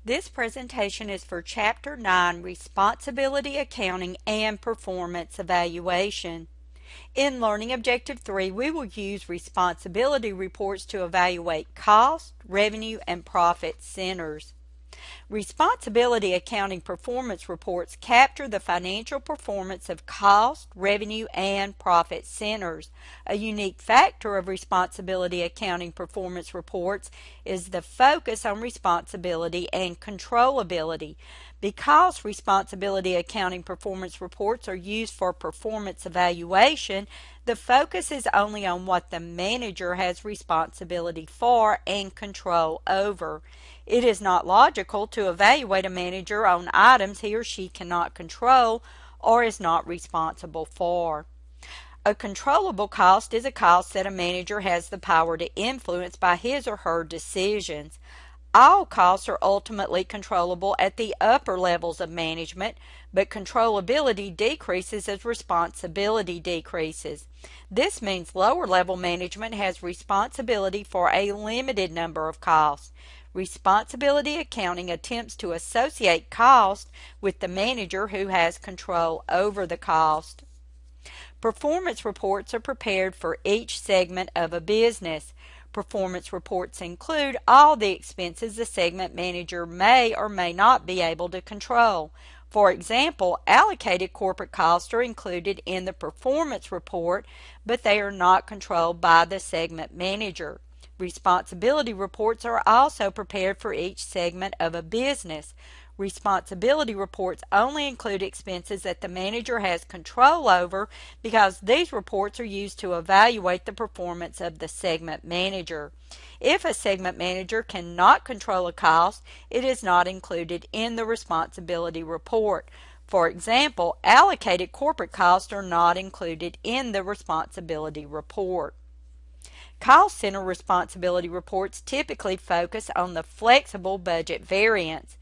This presentation is for Chapter 9, Responsibility Accounting and Performance Evaluation. In Learning Objective 3, we will use responsibility reports to evaluate cost, revenue, and profit centers. Responsibility accounting performance reports capture the financial performance of cost, revenue, and profit centers. A unique factor of responsibility accounting performance reports is the focus on responsibility and controllability. Because responsibility accounting performance reports are used for performance evaluation, the focus is only on what the manager has responsibility for and control over. It is not logical to evaluate a manager on items he or she cannot control or is not responsible for. A controllable cost is a cost that a manager has the power to influence by his or her decisions. All costs are ultimately controllable at the upper levels of management, but controllability decreases as responsibility decreases. This means lower level management has responsibility for a limited number of costs. Responsibility accounting attempts to associate cost with the manager who has control over the cost. Performance reports are prepared for each segment of a business. Performance reports include all the expenses the segment manager may or may not be able to control. For example, allocated corporate costs are included in the performance report, but they are not controlled by the segment manager. Responsibility reports are also prepared for each segment of a business. Responsibility reports only include expenses that the manager has control over because these reports are used to evaluate the performance of the segment manager. If a segment manager cannot control a cost, it is not included in the responsibility report. For example, allocated corporate costs are not included in the responsibility report. Cost center responsibility reports typically focus on the flexible budget variance,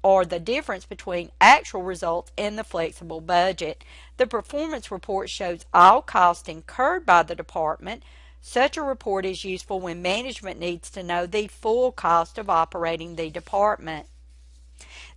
or the difference between actual results and the flexible budget. The performance report shows all costs incurred by the department. Such a report is useful when management needs to know the full cost of operating the department.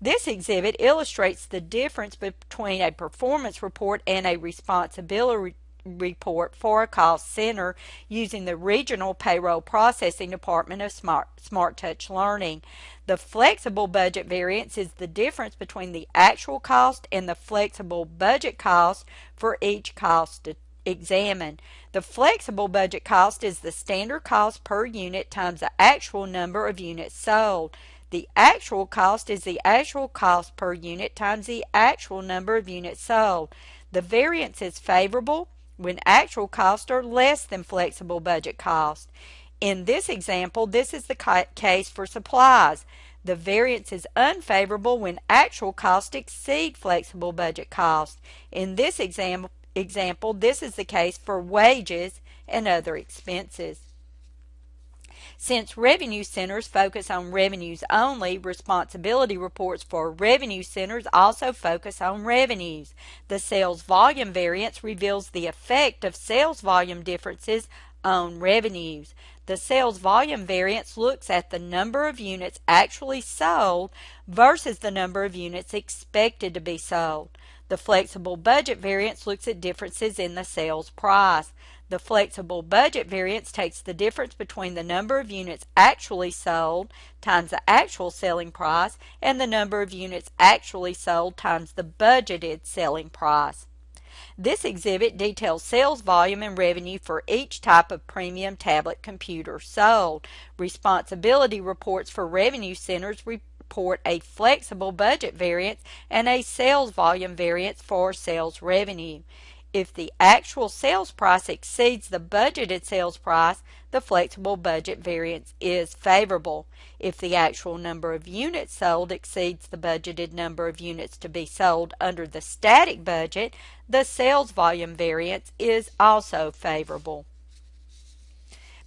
This exhibit illustrates the difference between a performance report and a responsibility report for a cost center using the Regional Payroll Processing Department of Smart Touch Learning. The flexible budget variance is the difference between the actual cost and the flexible budget cost for each cost examined. The flexible budget cost is the standard cost per unit times the actual number of units sold. The actual cost is the actual cost per unit times the actual number of units sold. The variance is favorable when actual costs are less than flexible budget cost. In this example, this is the case for supplies. The variance is unfavorable when actual costs exceed flexible budget cost. In this example, this is the case for wages and other expenses. Since revenue centers focus on revenues only, responsibility reports for revenue centers also focus on revenues. The sales volume variance reveals the effect of sales volume differences on revenues. The sales volume variance looks at the number of units actually sold versus the number of units expected to be sold. The flexible budget variance looks at differences in the sales price. The flexible budget variance takes the difference between the number of units actually sold times the actual selling price and the number of units actually sold times the budgeted selling price. This exhibit details sales volume and revenue for each type of premium tablet computer sold. Responsibility reports for revenue centers report a flexible budget variance and a sales volume variance for sales revenue. If the actual sales price exceeds the budgeted sales price, the flexible budget variance is favorable. If the actual number of units sold exceeds the budgeted number of units to be sold under the static budget, the sales volume variance is also favorable.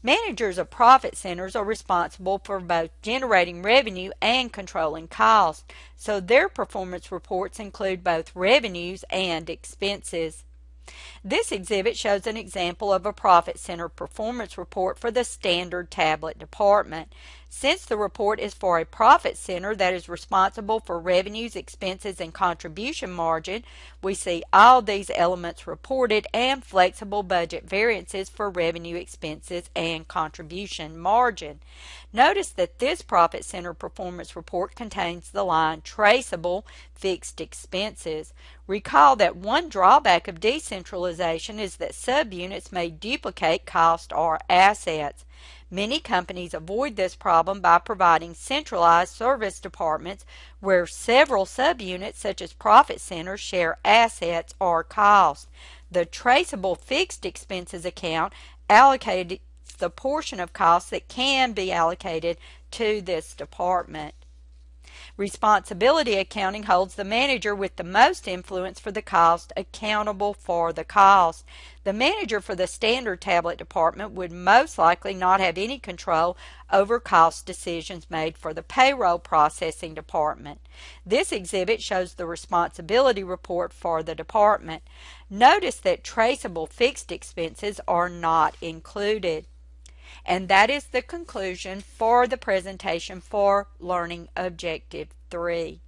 Managers of profit centers are responsible for both generating revenue and controlling costs, so their performance reports include both revenues and expenses. This exhibit shows an example of a profit center performance report for the standard tablet department. Since the report is for a profit center that is responsible for revenues, expenses, and contribution margin, we see all these elements reported and flexible budget variances for revenue, expenses, and contribution margin. Notice that this profit center performance report contains the line traceable fixed expenses. Recall that one drawback of decentralization is that subunits may duplicate cost or assets. Many companies avoid this problem by providing centralized service departments where several subunits such as profit centers share assets or costs. The traceable fixed expenses account allocates the portion of costs that can be allocated to this department. Responsibility accounting holds the manager with the most influence for the cost accountable for the cost. The manager for the standard tablet department would most likely not have any control over cost decisions made for the payroll processing department. This exhibit shows the responsibility report for the department. Notice that traceable fixed expenses are not included. And that is the conclusion for the presentation for Learning Objective 3.